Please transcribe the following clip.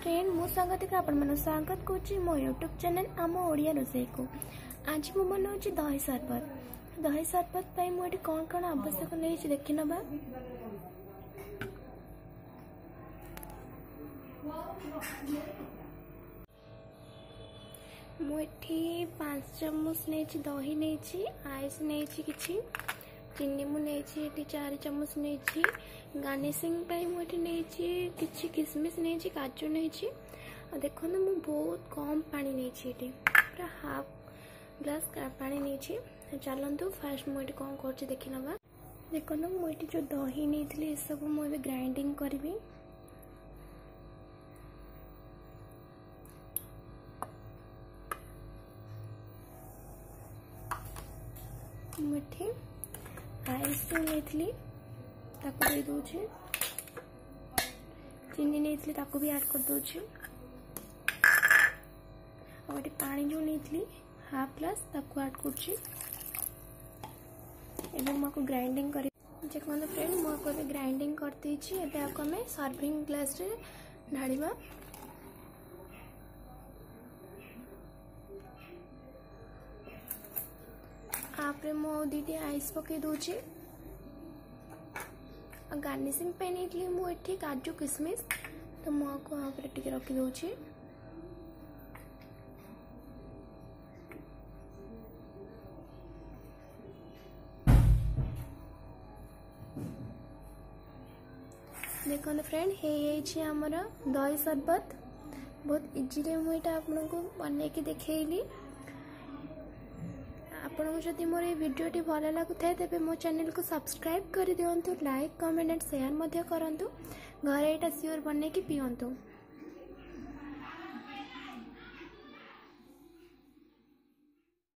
Friend मो सांगतिक आपण स्वागत करुच्ची मो यूट्यूब चैनल आम ओडिया रोसई को। आज मु बनाऊँ दही सरबत। दही सरबत मुझे कौन कौन आवश्यक नहीं देखी नवा। मुझे 5 चम्मच नहीं दही नहीं आइस नहीं कि चीनी मुझे 4 चम्मच नहीं गार्निशिंग मुझे नहीं कि किसमिश नहीं काजू नहीं। देखो ना मुझे बहुत कम पानी नहीं पूरा हाफ ग्लास पानी नहीं। चलतु फास्ट मुझे कौन कर देखी नवा। देखो ना मुझे जो दही नहीं सब मुझे ग्राइंडिंग करी। मुझे आइस जो नहीं दे दूचे, चीनी नहीं ताको भी ऐड कर दूचे और पानी जो नहीं हाफ ग्लास ताको ऐड कर ग्राइंडिंग कर देखो फ्रेंड मुझे ग्राइंडिंग कर आम सर्विंग ग्लास रे ढाड़ा। आपरे मो दीदी आइस पकई दूची। गार्निशिंग पे नहीं मुझे काजू किसमिश तो मुझे टी रखी दूची। देखो फ्रेंड हे आमर दही सरबत बहुत इजीली मुझे आपको बन के देखली। आपको जदि मोर ये वीडियोटी भल लगुए तेज मो चैनल को सब्सक्राइब कर दिंतु, लाइक कमेंट एंड शेयर करूँ। घरे यहाँ सियोर बन के पिंतु।